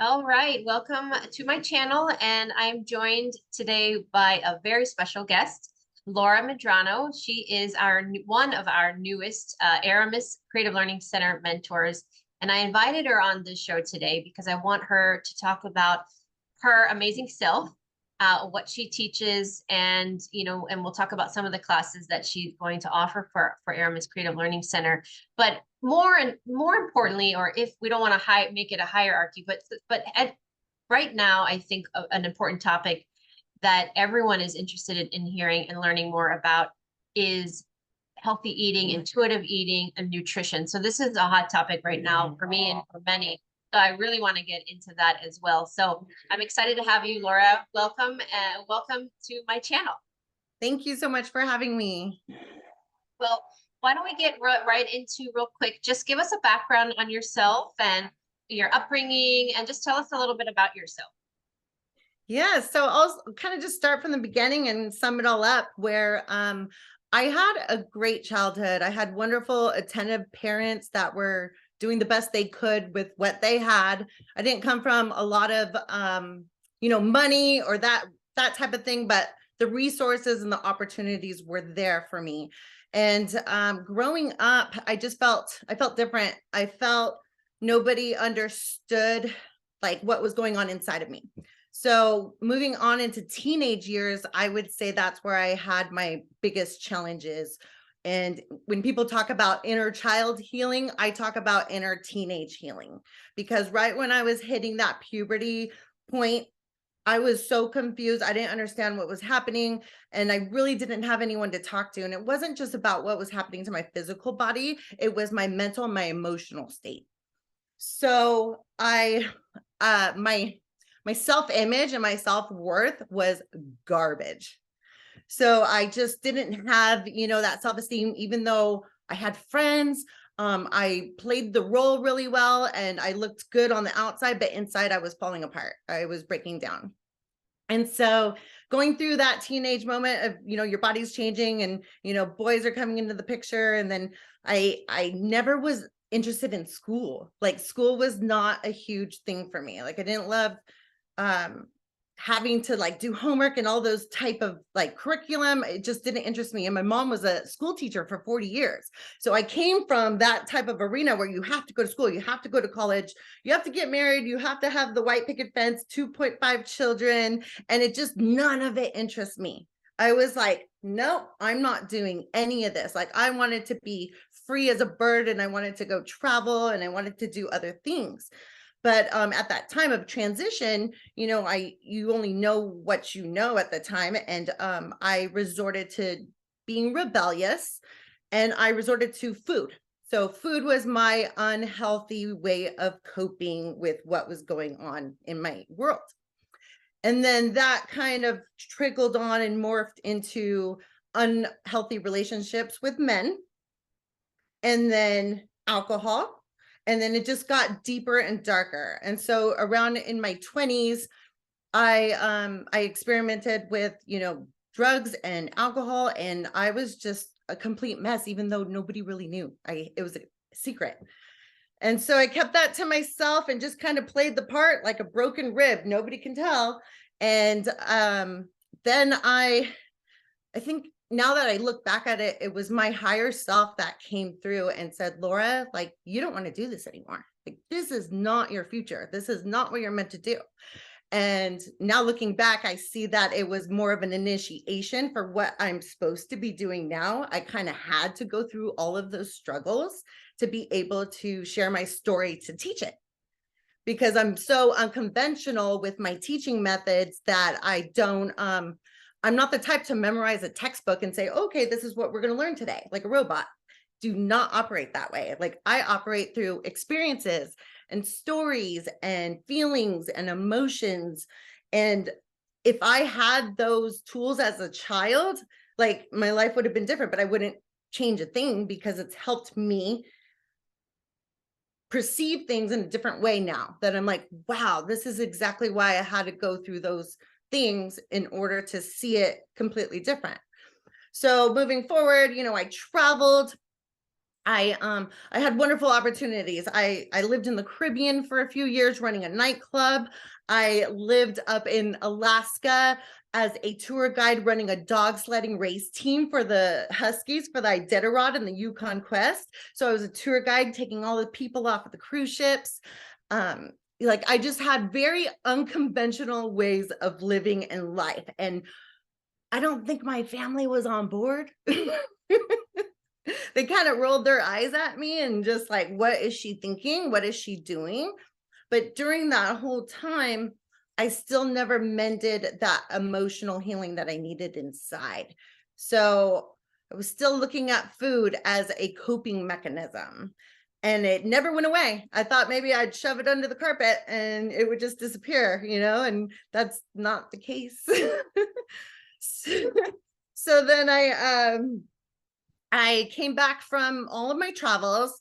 All right, welcome to my channel, and I'm joined today by a very special guest, Laura Medrano. She is one of our newest Aramis Creative Learning Center mentors, and I invited her on this show today because I want her to talk about her amazing self, what she teaches, and and we'll talk about some of the classes that she's going to offer for Aramis Creative Learning Center. But more importantly, or if we don't want to make it a hierarchy, right now, I think an important topic that everyone is interested in hearing and learning more about is healthy eating, intuitive eating, and nutrition. So this is a hot topic right now for me and for many. So I really want to get into that as well. So I'm excited to have you, Laura. Welcome to my channel. Thank you so much for having me. Well, why don't we get right into real quick? Just give us a background on yourself and your upbringing, and just tell us a little bit about yourself. Yeah, so I'll kind of just start from the beginning and sum it all up where I had a great childhood. I had wonderful, attentive parents that were doing the best they could with what they had. I didn't come from a lot of money or that type of thing, but the resources and the opportunities were there for me. And growing up, I felt different. I felt nobody understood like what was going on inside of me. So moving on into teenage years, I would say that's where I had my biggest challenges. And when people talk about inner child healing, I talk about inner teenage healing, because right when I was hitting that puberty point, I was so confused. I didn't understand what was happening, and I really didn't have anyone to talk to. And it wasn't just about what was happening to my physical body, it was my mental and my emotional state. So my self-image and my self-worth was garbage. So I just didn't have, that self-esteem, even though I had friends. I played the role really well and I looked good on the outside, but inside I was falling apart. I was breaking down. And so going through that teenage moment of, your body's changing and, boys are coming into the picture. And then I never was interested in school. Like school was not a huge thing for me. Like I didn't love having to like do homework and all those type of like curriculum. It just didn't interest me. And my mom was a school teacher for 40 years. So I came from that type of arena where you have to go to school, you have to go to college, you have to get married, you have to have the white picket fence, 2.5 children. And it just, none of it interests me. I was like, nope, I'm not doing any of this. Like I wanted to be free as a bird and I wanted to go travel and I wanted to do other things. But at that time of transition, you only know what you know at the time. And I resorted to being rebellious and I resorted to food. So food was my unhealthy way of coping with what was going on in my world. And then that kind of trickled on and morphed into unhealthy relationships with men, and then alcohol. And then it just got deeper and darker. And so around in my 20s, I experimented with, drugs and alcohol, and I was just a complete mess, even though nobody really knew. It was a secret. And so I kept that to myself and just kind of played the part like a broken rib. Nobody can tell. And then I think now that I look back at it, it was my higher self that came through and said, Laura, like, you don't want to do this anymore. Like, this is not your future. This is not what you're meant to do. And now looking back, I see that it was more of an initiation for what I'm supposed to be doing now. I kind of had to go through all of those struggles to be able to share my story to teach it, because I'm so unconventional with my teaching methods that I'm not the type to memorize a textbook and say, okay, this is what we're going to learn today, like a robot. Do not operate that way. Like I operate through experiences and stories and feelings and emotions. And if I had those tools as a child, like my life would have been different, but I wouldn't change a thing because it's helped me perceive things in a different way now that I'm like, wow, this is exactly why I had to go through those things in order to see it completely different. So moving forward, I traveled. I had wonderful opportunities. I lived in the Caribbean for a few years running a nightclub. I lived up in Alaska as a tour guide running a dog sledding race team for the Huskies for the Iditarod and the Yukon Quest. So I was a tour guide taking all the people off of the cruise ships. Like I just had very unconventional ways of living in life. And I don't think my family was on board. They kind of rolled their eyes at me and just like, what is she thinking? What is she doing? But during that whole time, I still never mended that emotional healing that I needed inside. So I was still looking at food as a coping mechanism. And it never went away. I thought maybe I'd shove it under the carpet and it would just disappear, and that's not the case. So then I came back from all of my travels,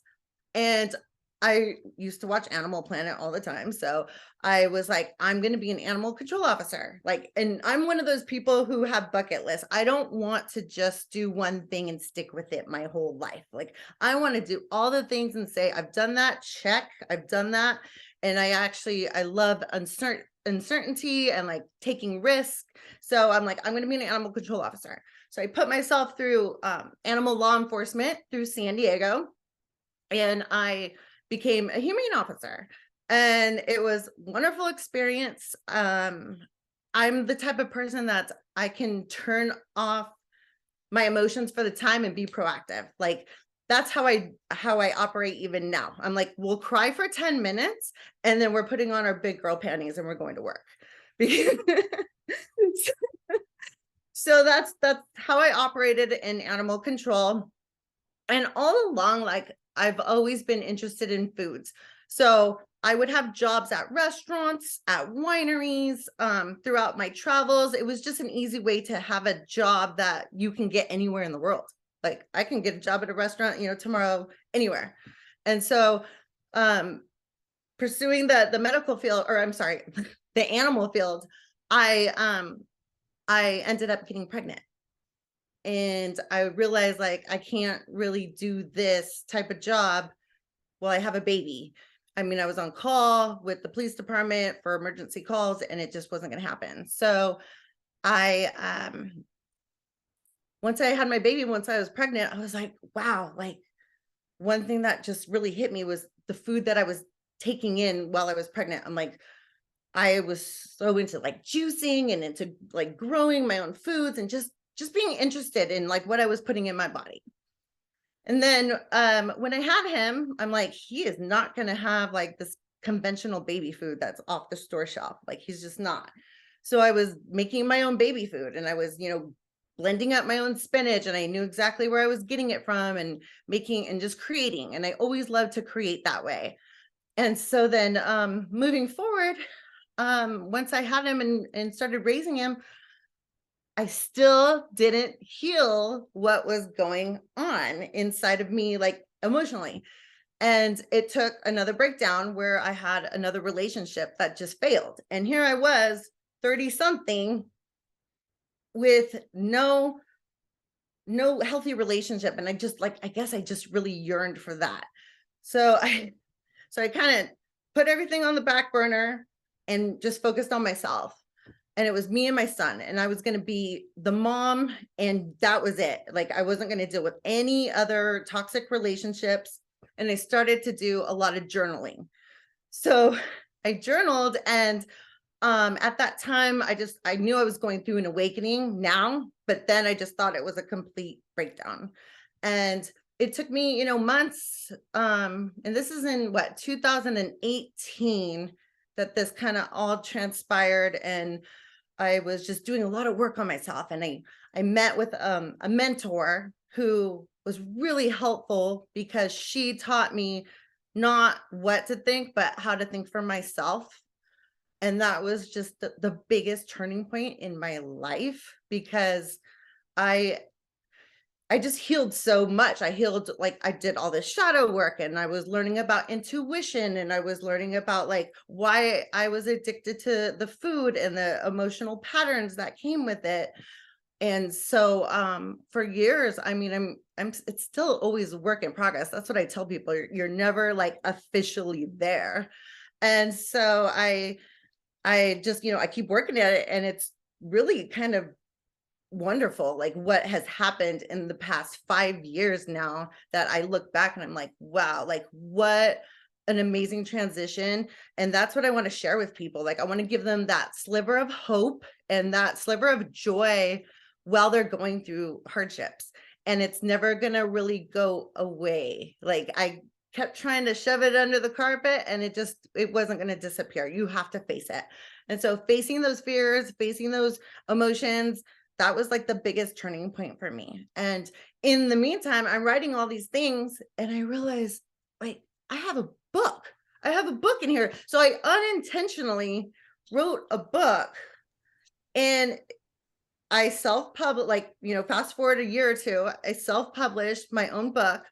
and I used to watch Animal Planet all the time. So I was like, I'm going to be an animal control officer. Like, and I'm one of those people who have bucket lists. I don't want to just do one thing and stick with it my whole life. Like, I want to do all the things and say, I've done that, check, I've done that. And I love uncertainty and like taking risks. So I'm like, I'm going to be an animal control officer. So I put myself through animal law enforcement through San Diego, and I became a humane officer. And it was a wonderful experience. I'm the type of person that I can turn off my emotions for the time and be proactive. Like that's how I operate even now. I'm like, we'll cry for 10 minutes and then we're putting on our big girl panties and we're going to work. So that's how I operated in animal control. And all along, like I've always been interested in foods. So I would have jobs at restaurants, at wineries, throughout my travels. It was just an easy way to have a job that you can get anywhere in the world. Like I can get a job at a restaurant, tomorrow, anywhere. And so pursuing the medical field, or I'm sorry, the animal field, I ended up getting pregnant. And I realized like, I can't really do this type of job while I have a baby. I mean, I was on call with the police department for emergency calls and it just wasn't going to happen. So once I had my baby, once I was pregnant, I was like, wow, like one thing that just really hit me was the food that I was taking in while I was pregnant. I'm like, I was so into like juicing and into like growing my own foods and just being interested in like what I was putting in my body. And then when I had him, I'm like, he is not going to have like this conventional baby food that's off the store shelf. Like he's just not. So I was making my own baby food and I was, blending up my own spinach, and I knew exactly where I was getting it from and making and just creating. And I always loved to create that way. And so then moving forward, once I had him and started raising him, I still didn't heal what was going on inside of me, like emotionally. And it took another breakdown where I had another relationship that just failed. And here I was 30 something with no healthy relationship. And I just like, I guess I just really yearned for that. So I kind of put everything on the back burner and just focused on myself. And it was me and my son, and I was going to be the mom, and that was it. Like I wasn't going to deal with any other toxic relationships. And I started to do a lot of journaling. So I journaled, and at that time, I knew I was going through an awakening now, but then I just thought it was a complete breakdown. And it took me, months. And this is in 2018 that this kind of all transpired. And I was just doing a lot of work on myself. And I met with a mentor who was really helpful because she taught me not what to think, but how to think for myself. And that was just the biggest turning point in my life, because I just healed so much. I healed, like I did all this shadow work, and I was learning about intuition, and I was learning about like why I was addicted to the food and the emotional patterns that came with it. And so for years, I mean, it's still always a work in progress. That's what I tell people. You're never like officially there. And so I just, I keep working at it, and it's really kind of wonderful, like what has happened in the past 5 years now, that I look back and I'm like, wow, like what an amazing transition. And that's what I want to share with people. Like, I want to give them that sliver of hope and that sliver of joy while they're going through hardships. And it's never going to really go away. Like, I kept trying to shove it under the carpet, and it wasn't going to disappear. You have to face it. And so facing those fears, facing those emotions, that was like the biggest turning point for me. And in the meantime, I'm writing all these things, and I realized, wait, I have a book. I have a book in here. So I unintentionally wrote a book, and I self-published, like, fast forward a year or two, I self-published my own book.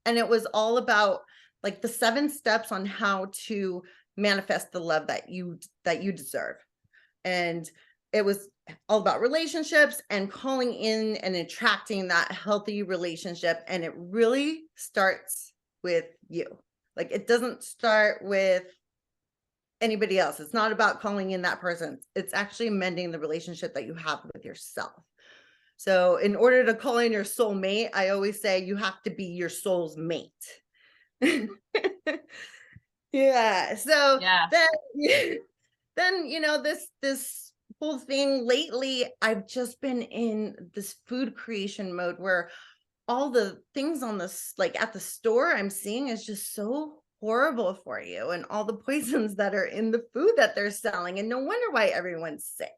And it was all about like the 7 steps on how to manifest the love that you deserve. And it was all about relationships and calling in and attracting that healthy relationship. And it really starts with you. Like, it doesn't start with anybody else. It's not about calling in that person. It's actually mending the relationship that you have with yourself. So in order to call in your soulmate, I always say you have to be your soul's mate. Yeah. So Yeah. then this whole thing lately, I've just been in this food creation mode where all the things on this, like at the store, I'm seeing is just so horrible for you, and all the poisons that are in the food that they're selling, and no wonder why everyone's sick.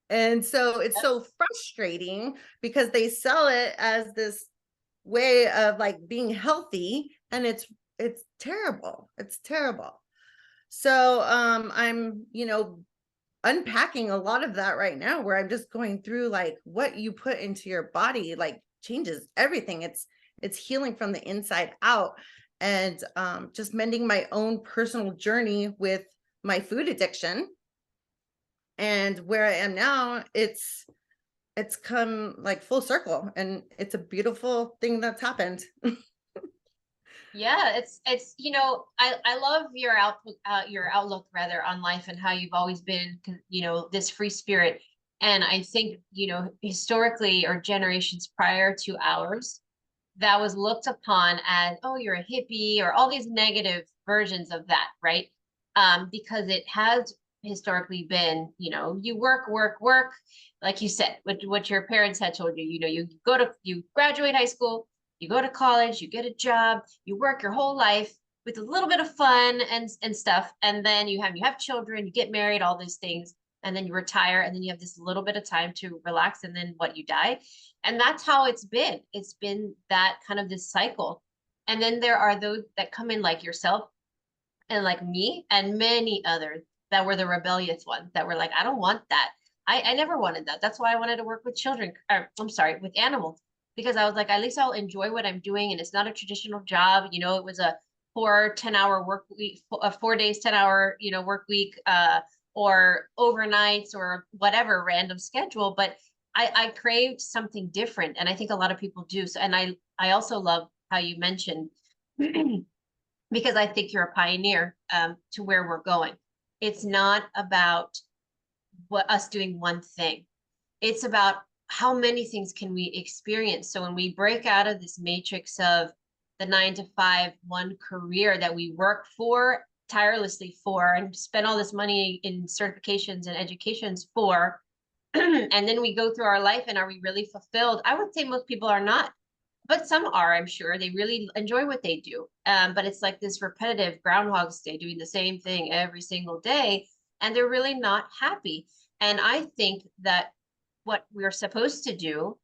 And so it's so frustrating because they sell it as this way of like being healthy, and it's terrible. It's terrible. So I'm, unpacking a lot of that right now, where I'm just going through like what you put into your body like changes everything. It's healing from the inside out, and just mending my own personal journey with my food addiction. And where I am now, it's come like full circle, and it's a beautiful thing that's happened. Yeah, it's I love your outlook rather on life, and how you've always been this free spirit. And I think historically, or generations prior to ours, that was looked upon as, oh, you're a hippie, or all these negative versions of that, right? Because it has historically been, you work, work, work, like you said, what your parents had told you. You graduate high school, you go to college, you get a job, you work your whole life with a little bit of fun and stuff, and then you have children, you get married, all these things, and then you retire, and then you have this little bit of time to relax, and then you die. And that's how it's been. It's been that kind of this cycle. And then there are those that come in, like yourself and like me and many others, that were the rebellious ones, that were like, I don't want that. I never wanted that. That's why I wanted to work with children, or I'm sorry, with animals, because I was like, at least I'll enjoy what I'm doing. And it's not a traditional job. It was a 4 10-hour work week, 4 days, 10-hour, work week, or overnights, or whatever random schedule. But I craved something different. And I think a lot of people do. So, and I also love how you mentioned, because I think you're a pioneer, to where we're going. It's not about us doing one thing. It's about how many things can we experience. So when we break out of this matrix of the 9 to 5, one career that we work for tirelessly for, and spend all this money in certifications and educations for, and then we go through our life, and are we really fulfilled? I would say most people are not, but some are. I'm sure they really enjoy what they do. But it's like this repetitive Groundhog's Day, doing the same thing every single day, and they're really not happy. And I think that what we're supposed to do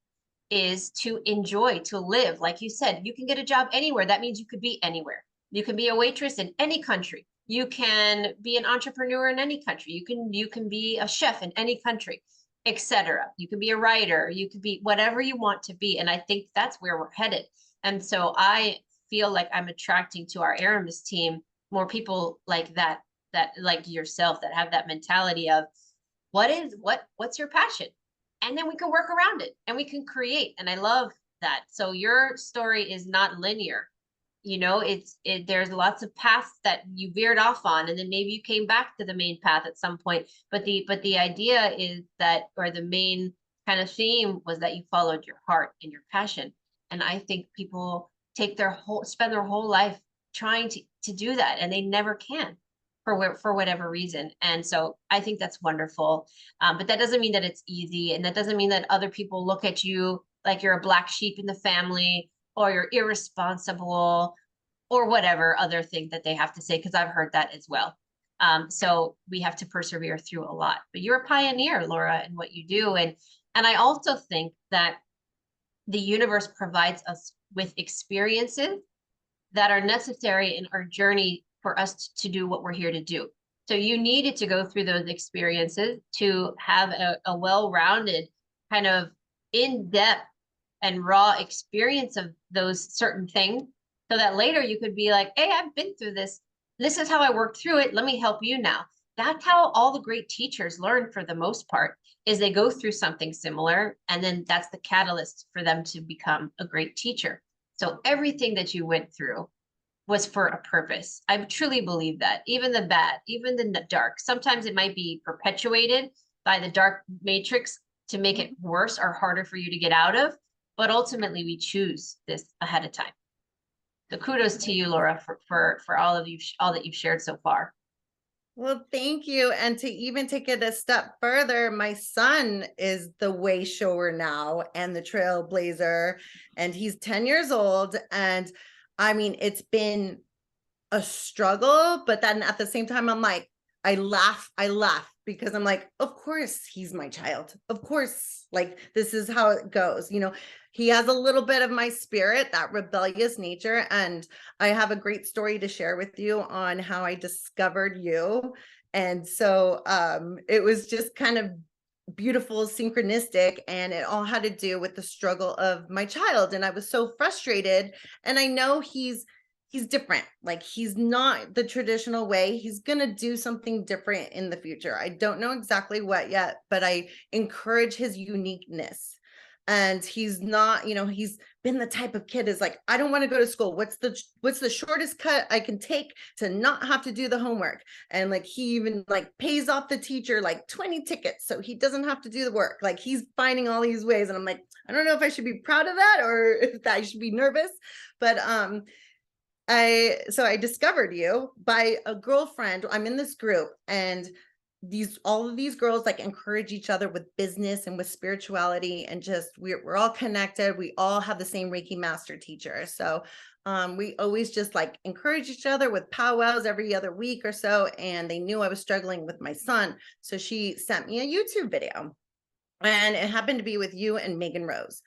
is to enjoy, to live. Like you said, you can get a job anywhere. That means you could be anywhere. You can be a waitress in any country. You can be an entrepreneur in any country. You can be a chef in any country, etc. You can be a writer. You could be whatever you want to be. And I think that's where we're headed. And so I feel like I'm attracting to our Aramis team more people like that, like yourself, that have that mentality of what's your passion? and then we can work around it and we can create. And I love that. So your story is not linear. You know, there's lots of paths that you veered off on, and then maybe you came back to the main path at some point. But the idea is that, or the main kind of theme was that you followed your heart and your passion. And I think people spend their whole life trying to do that, and they never can for whatever reason. And so I think that's wonderful. But that doesn't mean that it's easy, and that doesn't mean that other people look at you like you're a black sheep in the family, or you're irresponsible, or whatever other thing that they have to say, because I've heard that as well. So we have to persevere through a lot. But you're a pioneer, Laura, in what you do. And I also think that the universe provides us with experiences that are necessary in our journey for us to do what we're here to do. So you needed to go through those experiences to have a well-rounded, kind of in-depth and raw experience of those certain things, so that later you could be like, hey, I've been through this. This is how I worked through it. Let me help you now. That's how all the great teachers learn, for the most part, is they go through something similar, and then that's the catalyst for them to become a great teacher. So everything that you went through was for a purpose. I truly believe that. Even the bad, even the dark, sometimes it might be perpetuated by the dark matrix to make it worse or harder for you to get out of. But ultimately, we choose this ahead of time. So kudos to you, Laura, for all that you've shared so far. Well, thank you. And to even take it a step further, my son is the way shower now and the trailblazer, and he's 10 years old. And I mean, it's been a struggle, but then at the same time, I'm like, I laugh because I'm like, of course he's my child. Of course, like, this is how it goes. You know, he has a little bit of my spirit, that rebellious nature. And I have a great story to share with you on how I discovered you. And so it was just kind of beautiful, synchronistic, and it all had to do with the struggle of my child. And I was so frustrated. And I know he's different. Like, he's not the traditional way. He's going to do something different in the future. I don't know exactly what yet, but I encourage his uniqueness. And he's not, you know, he's been the type of kid is like, I don't want to go to school. What's the shortest cut I can take to not have to do the homework? And like, he even like pays off the teacher like 20 tickets so he doesn't have to do the work. Like, he's finding all these ways. And I'm like, I don't know if I should be proud of that or if I should be nervous. But I discovered you by a girlfriend. I'm in this group, and all of these girls like encourage each other with business and with spirituality, and just we're all connected. We all have the same Reiki master teacher. So we always just like encourage each other with powwows every other week or so. And they knew I was struggling with my son, so she sent me a YouTube video, and it happened to be with you and Megan Rose.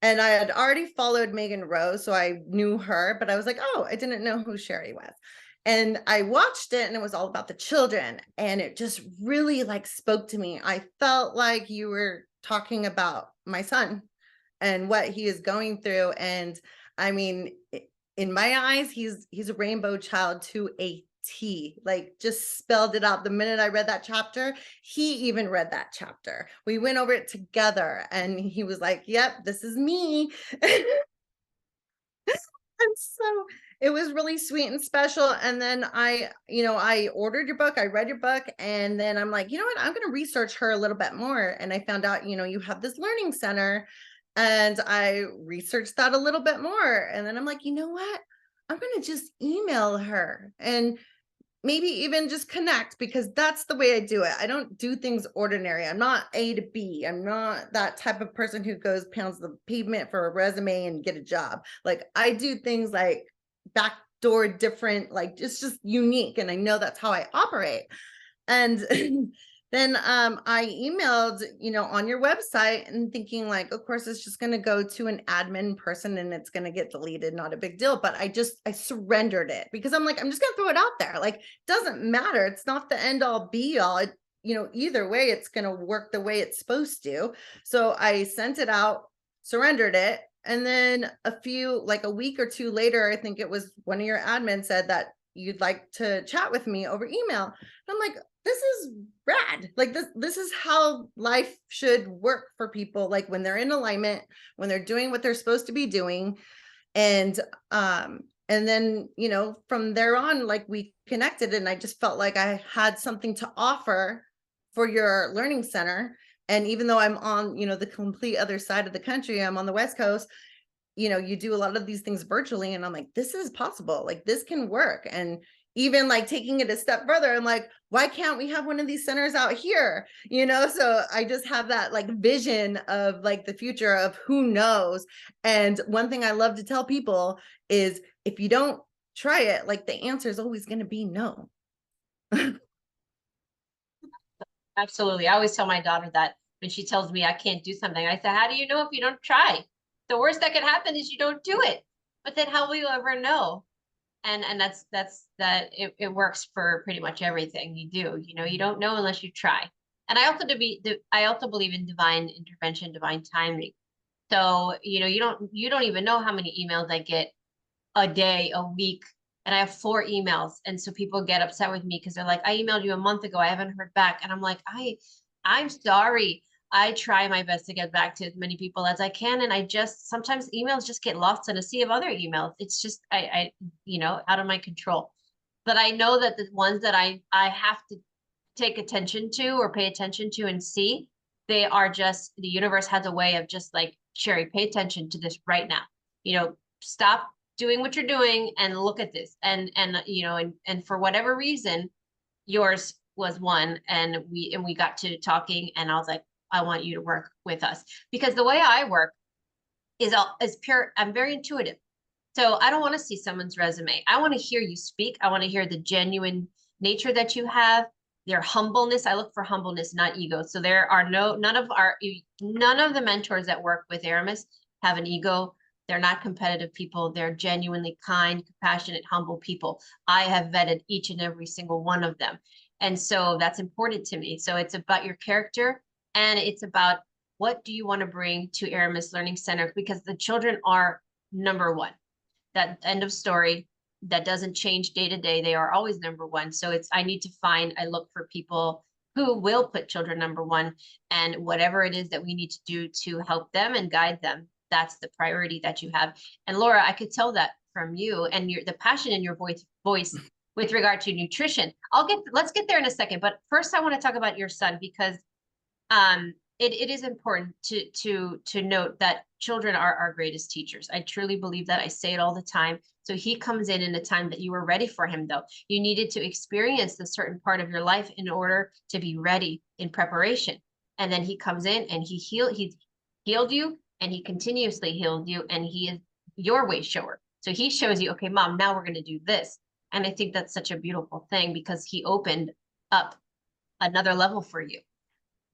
And I had already followed Megan Rose, so I knew her, but I was like, oh, I didn't know who Sherri was. And I watched it, and it was all about the children, and it just really like spoke to me. I felt like you were talking about my son and what he is going through. And I mean, in my eyes, he's a rainbow child to a T, like, just spelled it out. The minute I read that chapter, he even read that chapter. We went over it together, and he was like, yep, this is me. And so it was really sweet and special. And then I ordered your book, I read your book, and then I'm like, you know what, I'm going to research her a little bit more. And I found out, you have this learning center, and I researched that a little bit more. And then I'm like, you know what, I'm going to just email her and maybe even just connect, because that's the way I do it. I don't do things ordinary. I'm not A to B. I'm not that type of person who goes pounds the pavement for a resume and get a job. Like, I do things like backdoor different, like it's just unique. And I know that's how I operate. And then I emailed, on your website, and thinking like, of course, it's just going to go to an admin person and it's going to get deleted. Not a big deal. But I surrendered it, because I'm like, I'm just going to throw it out there. Like, doesn't matter. It's not the end all be all. Either way, it's going to work the way it's supposed to. So I sent it out, surrendered it. And then a week or two later, I think it was one of your admins said that, you'd like to chat with me over email. And I'm like, this is rad. Like this is how life should work for people. Like when they're in alignment, when they're doing what they're supposed to be doing. And then, from there on, like we connected, and I just felt like I had something to offer for your learning center. And even though I'm on, the complete other side of the country, I'm on the West Coast, you do a lot of these things virtually, and I'm like, this is possible. Like this can work. And even like taking it a step further, I'm like, why can't we have one of these centers out here? So I just have that like vision of like the future of who knows. And one thing I love to tell people is if you don't try it, like the answer is always going to be no. Absolutely. I always tell my daughter that when she tells me I can't do something, I say, how do you know if you don't try? The worst that could happen is you don't do it. But then how will you ever know? And that's that it works for pretty much everything you do. You don't know unless you try. And I also believe in divine intervention, divine timing. So, you don't even know how many emails I get a day, a week, and I have 4 emails. And so people get upset with me because they're like, I emailed you a month ago, I haven't heard back. And I'm like, I'm sorry. I try my best to get back to as many people as I can. And sometimes emails just get lost in a sea of other emails. It's just, out of my control. But I know that the ones that I have to take attention to or pay attention to and see, they are just, the universe has a way of just like, Sherri, pay attention to this right now. Stop doing what you're doing and look at this. And for whatever reason, yours was one, and we got to talking, and I was like, I want you to work with us, because the way I work is pure. I'm very intuitive. So I don't want to see someone's resume. I want to hear you speak. I want to hear the genuine nature that you have, their humbleness. I look for humbleness, not ego. So there are none of the mentors that work with Aramis have an ego. They're not competitive people. They're genuinely kind, compassionate, humble people. I have vetted each and every single one of them. And so that's important to me. So it's about your character, and it's about what do you want to bring to Aramis Learning Center, because the children are number one. That end of story. That doesn't change day to day. They are always number one. So I look for people who will put children number one, and whatever it is that we need to do to help them and guide them, that's the priority that you have. And Laura, I could tell that from you and the passion in your voice with regard to nutrition. Let's get there in a second. But first I want to talk about your son, because it is important to note that children are our greatest teachers. I truly believe that. I say it all the time. So he comes in a time that you were ready for him, though. You needed to experience a certain part of your life in order to be ready in preparation. And then he comes in and he healed you, and he continuously healed you, and he is your way shower. So he shows you, okay, mom, now we're going to do this. And I think that's such a beautiful thing, because he opened up another level for you,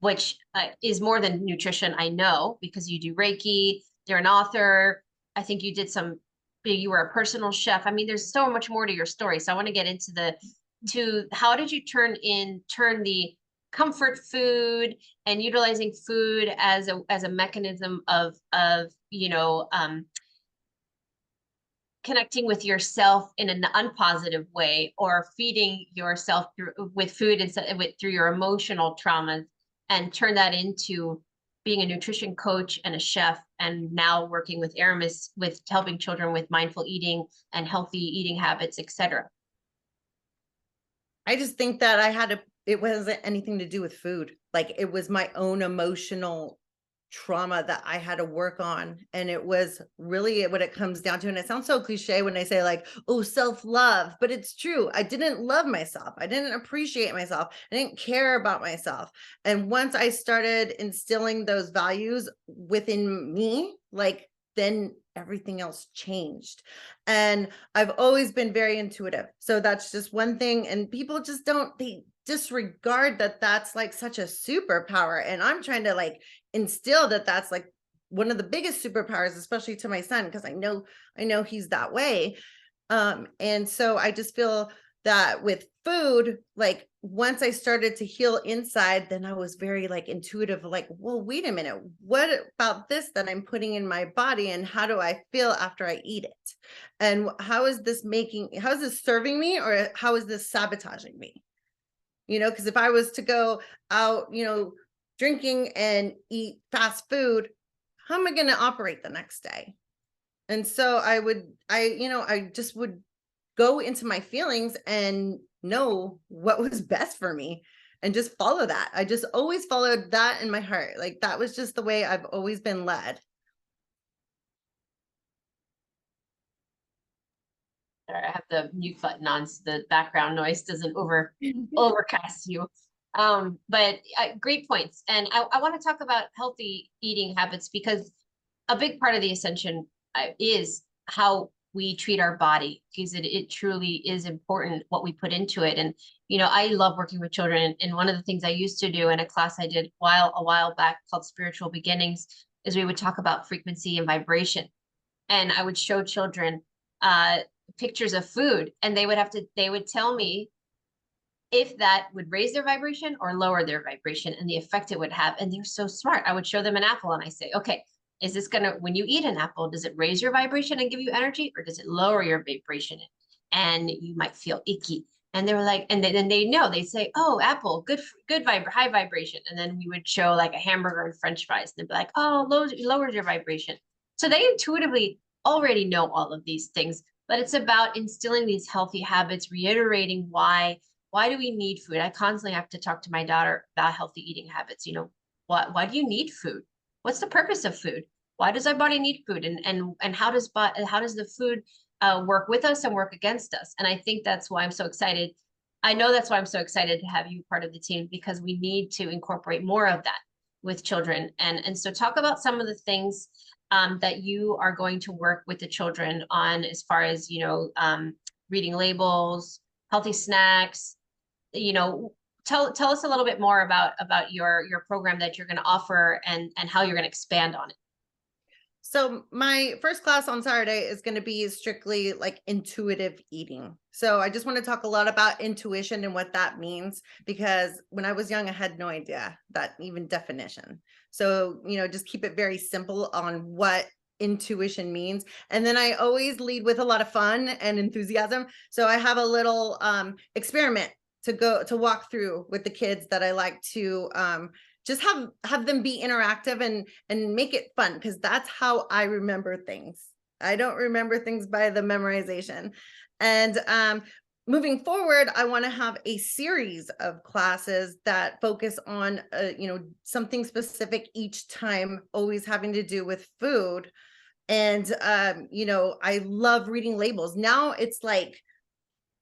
which is more than nutrition, I know, because you do Reiki, you're an author. I think you were a personal chef. I mean, there's so much more to your story. So I want to get into how did you turn the comfort food and utilizing food as a mechanism of connecting with yourself in an unpositive way, or feeding yourself with food through your emotional traumas, and turn that into being a nutrition coach and a chef, and now working with Aramis with helping children with mindful eating and healthy eating habits, etc. I just think that it wasn't anything to do with food. Like it was my own emotional trauma that I had to work on. And it was really what it comes down to. And it sounds so cliche when I say like, oh, self-love, but it's true. I didn't love myself. I didn't appreciate myself. I didn't care about myself. And once I started instilling those values within me, like then everything else changed. And I've always been very intuitive. So that's just one thing. And people just they disregard that that's like such a superpower. And I'm trying to like instill that that's like one of the biggest superpowers, especially to my son, because I know he's that way. And so I just feel that with food, like once I started to heal inside, then I was very like intuitive, like, well, wait a minute, what about this that I'm putting in my body, and how do I feel after I eat it? And how is this serving me, or how is this sabotaging me? Because if I was to go out, drinking and eat fast food, how am I going to operate the next day? And so I just would go into my feelings and know what was best for me and just follow that. I just always followed that in my heart. Like that was just the way I've always been led. Sorry, I have the mute button on so the background noise doesn't overcast you. But great points. And I want to talk about healthy eating habits, because a big part of the Ascension is how we treat our body, because it truly is important what we put into it. And, I love working with children. And one of the things I used to do in a class I did a while back called Spiritual Beginnings is we would talk about frequency and vibration. And I would show children pictures of food, and they would tell me if that would raise their vibration or lower their vibration and the effect it would have. And they're so smart. I would show them an apple and I say, okay, is this when you eat an apple, does it raise your vibration and give you energy, or does it lower your vibration? And you might feel icky. And they were like, and then they know, they say, oh, apple, high vibration. And then we would show like a hamburger and French fries. And they'd be like, oh, lowers your vibration. So they intuitively already know all of these things, but it's about instilling these healthy habits, reiterating why do we need food? I constantly have to talk to my daughter about healthy eating habits. Why do you need food? What's the purpose of food? Why does our body need food? And how does the food work with us and work against us? And I think that's why I'm so excited. I know that's why I'm so excited to have you part of the team, because we need to incorporate more of that with children. And so talk about some of the things that you are going to work with the children on, as far as, reading labels, healthy snacks. Tell us a little bit more about your program that you're going to offer, and how you're going to expand on it. So my first class on Saturday is going to be strictly like intuitive eating. So I just want to talk a lot about intuition and what that means, because when I was young, I had no idea that even definition. So, just keep it very simple on what intuition means. And then I always lead with a lot of fun and enthusiasm. So I have a little experiment to walk through with the kids that I like to just have them be interactive and make it fun, because that's how I remember things. I don't remember things by the memorization. And moving forward, I want to have a series of classes that focus on something specific each time, always having to do with food. And I love reading labels. Now it's like,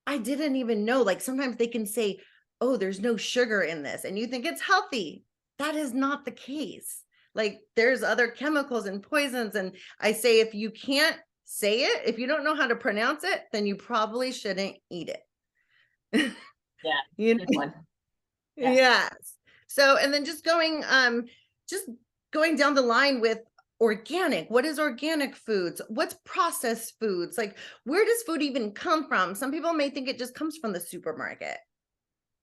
I didn't even know, like sometimes they can say, oh, there's no sugar in this, and you think it's healthy. That is not the case. Like there's other chemicals and poisons. And I say, if you can't say it, if you don't know how to pronounce it, then you probably shouldn't eat it. Yeah, good one. Yeah. Yes. So, and then just going down the line with organic. What is organic foods? What's processed foods? Like, where does food even come from? Some people may think it just comes from the supermarket.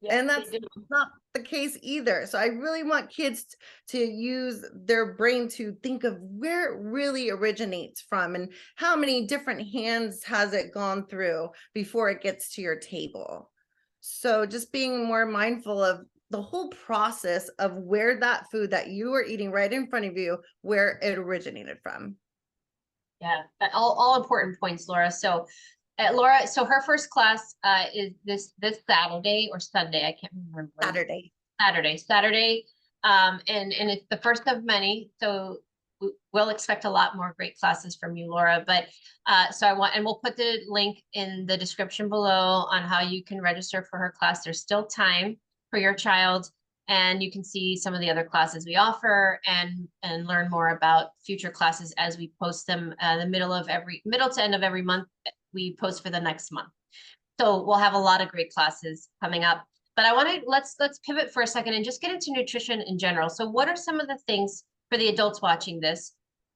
Yeah, and that's not the case either. So I really want kids to use their brain to think of where it really originates from, and how many different hands has it gone through before it gets to your table. So just being more mindful of the whole process of where that food that you are eating right in front of you, where it originated from. Yeah, all important points, Laura. So Laura, so her first class is this Saturday or Sunday. I can't remember. Saturday. And it's the first of many. So we'll expect a lot more great classes from you, Laura. But and we'll put the link in the description below on how you can register for her class. There's still time for your child, and you can see some of the other classes we offer, and learn more about future classes as we post them. The middle to end of every month, we post for the next month. So we'll have a lot of great classes coming up. But I want to let's pivot for a second and just get into nutrition in general. So what are some of the things for the adults watching this?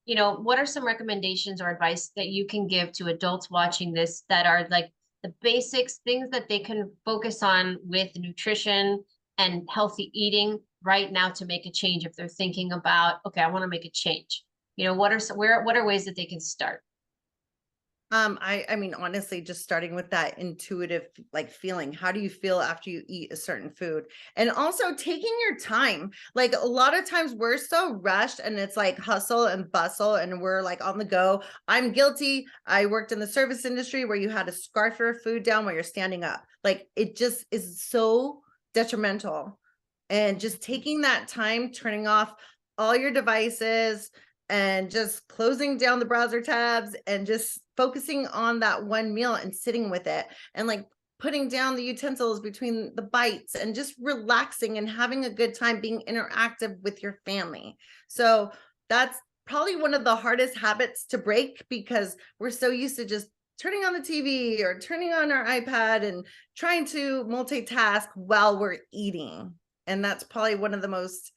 What are some recommendations or advice that you can give to adults watching this that are like the basics, things that they can focus on with nutrition and healthy eating right now to make a change if they're thinking about, okay, I want to make a change. What are ways that they can start? I mean, honestly, just starting with that intuitive like feeling. How do you feel after you eat a certain food? And also taking your time. Like a lot of times we're so rushed and it's like hustle and bustle and we're like on the go. I'm guilty. I worked in the service industry where you had to scarf your food down while you're standing up. Like it just is so detrimental. And just taking that time, turning off all your devices, and just closing down the browser tabs and just focusing on that one meal and sitting with it and like putting down the utensils between the bites and just relaxing and having a good time being interactive with your family. So that's probably one of the hardest habits to break because we're so used to just turning on the TV or turning on our iPad and trying to multitask while we're eating. And that's probably one of the most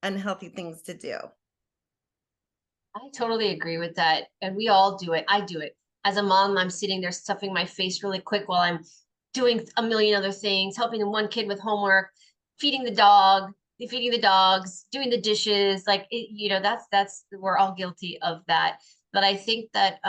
unhealthy things to do. I totally agree with that. And we all do it. I do it. As a mom, I'm sitting there stuffing my face really quick while I'm doing a million other things, helping one kid with homework, feeding the dog, feeding the dogs, doing the dishes. Like, we're all guilty of that. But I think that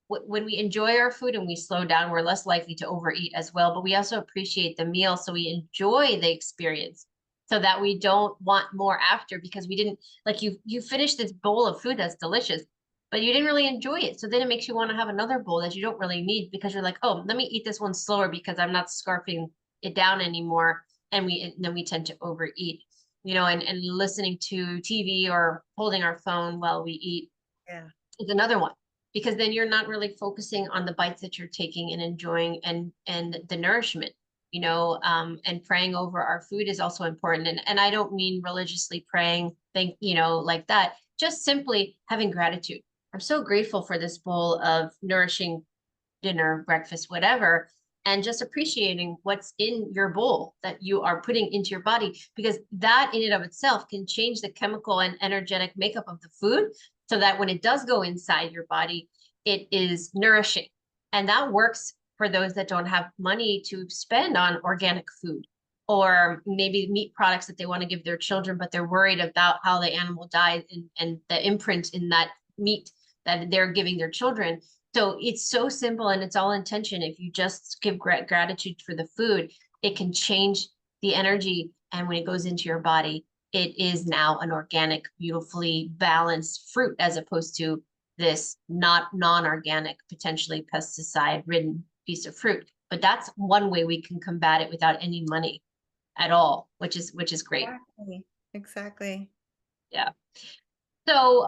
when we enjoy our food and we slow down, we're less likely to overeat as well. But we also appreciate the meal. So we enjoy the experience, so that we don't want more after, because we didn't, like, you finished this bowl of food that's delicious, but you didn't really enjoy it. So then it makes you want to have another bowl that you don't really need, because you're like, oh, let me eat this one slower because I'm not scarfing it down anymore. And then we tend to overeat, and listening to TV or holding our phone while we eat is another one, because then you're not really focusing on the bites that you're taking and enjoying and the nourishment. And praying over our food is also important. And I don't mean religiously praying, like that, just simply having gratitude. I'm so grateful for this bowl of nourishing dinner, breakfast, whatever, and just appreciating what's in your bowl that you are putting into your body, because that in and of itself can change the chemical and energetic makeup of the food, so that when it does go inside your body, it is nourishing. And that works for those that don't have money to spend on organic food, or maybe meat products that they want to give their children, but they're worried about how the animal died and the imprint in that meat that they're giving their children. So it's so simple and it's all intention. If you just give gratitude for the food, it can change the energy. And when it goes into your body, it is now an organic, beautifully balanced fruit, as opposed to this non-organic, potentially pesticide-ridden piece of fruit. But that's one way we can combat it without any money at all, which is great. Exactly. Yeah. So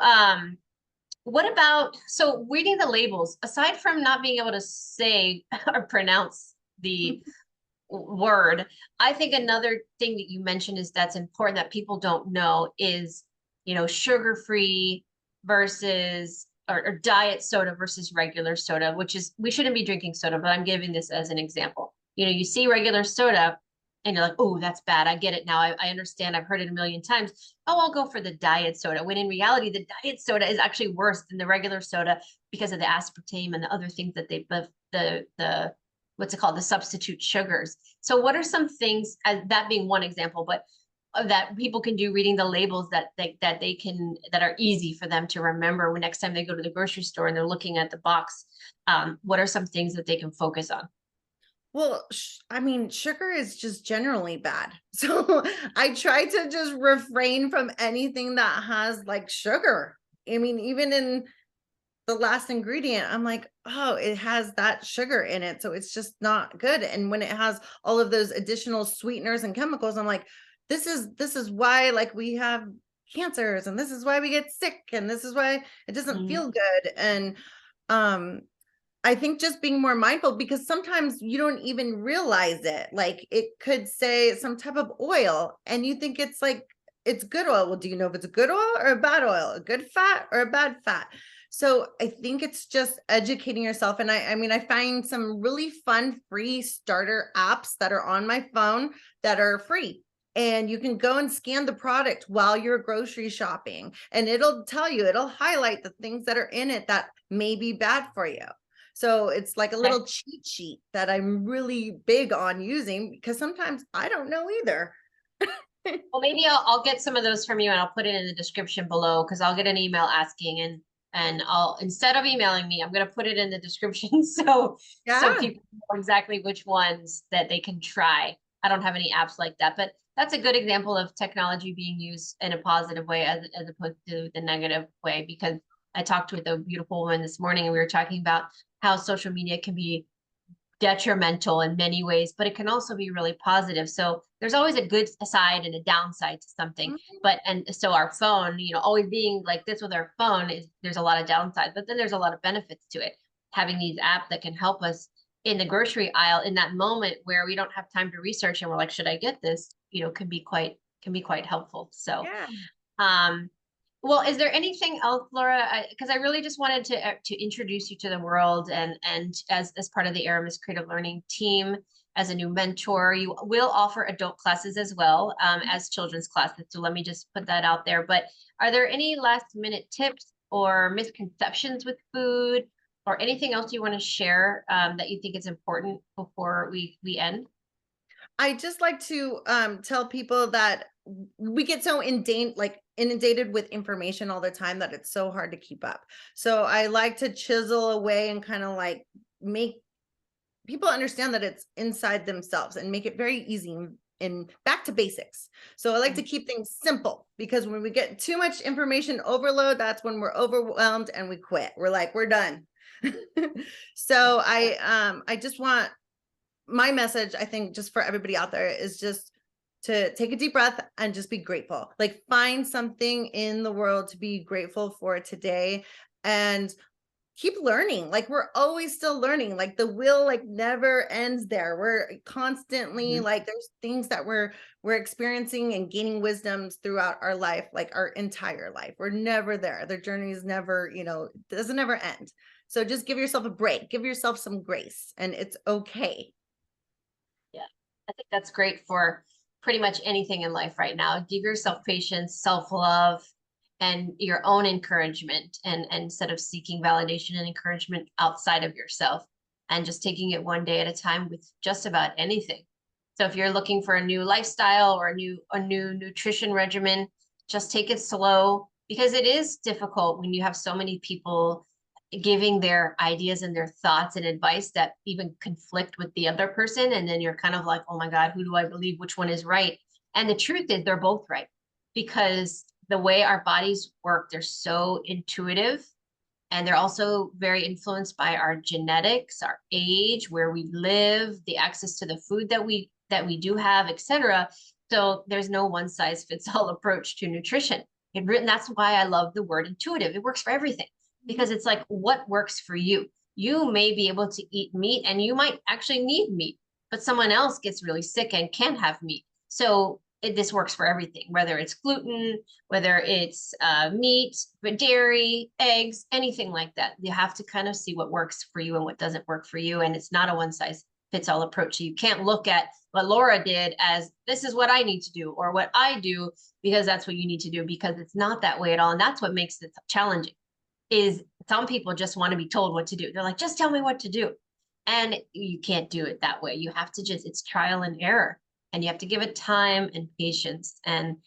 what about, so reading the labels, aside from not being able to say or pronounce the word, I think another thing that you mentioned is that's important that people don't know is, sugar-free versus or diet soda versus regular soda, which is, we shouldn't be drinking soda, but I'm giving this as an example. You see regular soda and you're like, oh, that's bad. I get it now. I understand. I've heard it a million times. Oh, I'll go for the diet soda. When in reality, the diet soda is actually worse than the regular soda because of the aspartame and the other things that the what's it called? The substitute sugars. So what are some things, as that being one example, but that people can do reading the labels that are easy for them to remember when next time they go to the grocery store and they're looking at the box? What are some things that they can focus on? Well, I mean, sugar is just generally bad. So I try to just refrain from anything that has like sugar. I mean, even in the last ingredient, I'm like, oh, it has that sugar in it. So it's just not good. And when it has all of those additional sweeteners and chemicals, I'm like, this is why like we have cancers and this is why we get sick and this is why it doesn't feel good. And I think just being more mindful, because sometimes you don't even realize it. Like it could say some type of oil and you think it's like, it's good oil. Well, do you know if it's a good oil or a bad oil, a good fat or a bad fat? So I think it's just educating yourself. And I mean, I find some really fun free starter apps that are on my phone that are free. And you can go and scan the product while you're grocery shopping and it'll tell you, it'll highlight the things that are in it that may be bad for you. So it's like a Okay. little cheat sheet that I'm really big on using because sometimes I don't know either. Well, maybe I'll get some of those from you and I'll put it in the description below because I'll get an email asking and I'll, instead of emailing me, I'm going to put it in the description so Yeah. people know exactly which ones that they can try. I don't have any apps like that, but that's a good example of technology being used in a positive way as opposed to the negative way, because I talked with a beautiful woman this morning and we were talking about how social media can be detrimental in many ways, but it can also be really positive. So there's always a good side and a downside to something. Mhm. But and so our phone, always being like this with our phone is there's a lot of downside, but then there's a lot of benefits to it. Having these apps that can help us in the grocery aisle in that moment where we don't have time to research and we're like, should I get this? Can be quite helpful. So Yeah. um, well, is there anything else, Laura? Because I really just wanted to introduce you to the world and as part of the Aramis Creative Learning team, as a new mentor. You will offer adult classes as well as children's classes. So let me just put that out there. But are there any last minute tips or misconceptions with food or anything else you want to share that you think is important before we end? I just like to tell people that we get so inundated with information all the time that it's so hard to keep up. So I like to chisel away and kind of like make people understand that it's inside themselves and make it very easy and back to basics. So I like to keep things simple because when we get too much information overload, that's when we're overwhelmed and we quit. We're like, we're done. So I just want my message, I think, just for everybody out there is just to take a deep breath and just be grateful. Like find something in the world to be grateful for today and keep learning. Like we're always still learning. Like the wheel like never ends there. We're constantly Mhm. like there's things that we're experiencing and gaining wisdoms throughout our life, like our entire life. We're never there. The journey is never, doesn't ever end. So just give yourself a break, give yourself some grace, and it's okay. Yeah, I think that's great for pretty much anything in life right now. Give yourself patience, self-love, and your own encouragement, and instead of seeking validation and encouragement outside of yourself, and just taking it one day at a time with just about anything. So if you're looking for a new lifestyle or a new nutrition regimen, just take it slow because it is difficult when you have so many people giving their ideas and their thoughts and advice that even conflict with the other person. And then you're kind of like, oh my God, who do I believe? Which one is right? And the truth is, they're both right because the way our bodies work, they're so intuitive. And they're also very influenced by our genetics, our age, where we live, the access to the food that we do have, etc. So there's no one size fits all approach to nutrition. That's why I love the word intuitive. It works for everything because it's like what works for you. You may be able to eat meat and you might actually need meat, but someone else gets really sick and can't have meat. So this works for everything, whether it's gluten, whether it's meat, but dairy, eggs, anything like that. You have to kind of see what works for you and what doesn't work for you. And it's not a one size fits all approach. So you can't look at what Laura did as this is what I need to do or what I do because that's what you need to do, because it's not that way at all. And that's what makes it challenging is some people just want to be told what to do. They're like, just tell me what to do. And you can't do it that way. You have to it's trial and error, and you have to give it time and patience. And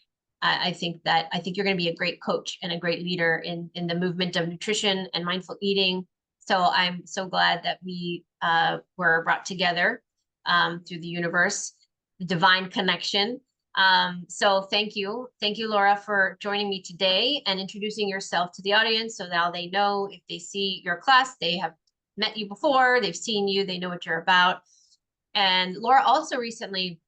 I think you're going to be a great coach and a great leader in the movement of nutrition and mindful eating. So I'm so glad that we were brought together through the universe, the divine connection. So thank you. Thank you, Laura, for joining me today and introducing yourself to the audience. So now they know if they see your class, they have met you before, they've seen you, they know what you're about. And Laura also recently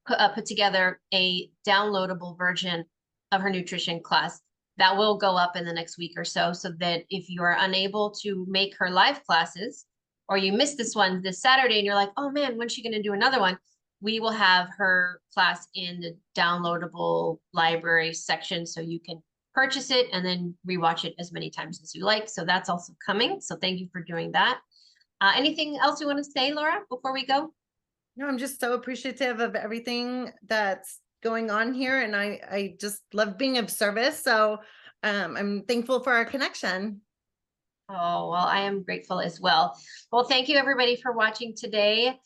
put together a downloadable version of her nutrition class that will go up in the next week or so that if you are unable to make her live classes or you missed this one this Saturday and you're like, oh man, when's she going to do another one? We will have her class in the downloadable library section so you can purchase it and then rewatch it as many times as you like. So that's also coming. So thank you for doing that. Anything else you want to say, Laura, before we go? No, I'm just so appreciative of everything that's going on here. And I just love being of service. So I'm thankful for our connection. Oh, well, I am grateful as well. Well, thank you everybody for watching today.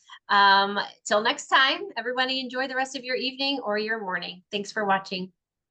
Till next time, everybody enjoy the rest of your evening or your morning. Thanks for watching.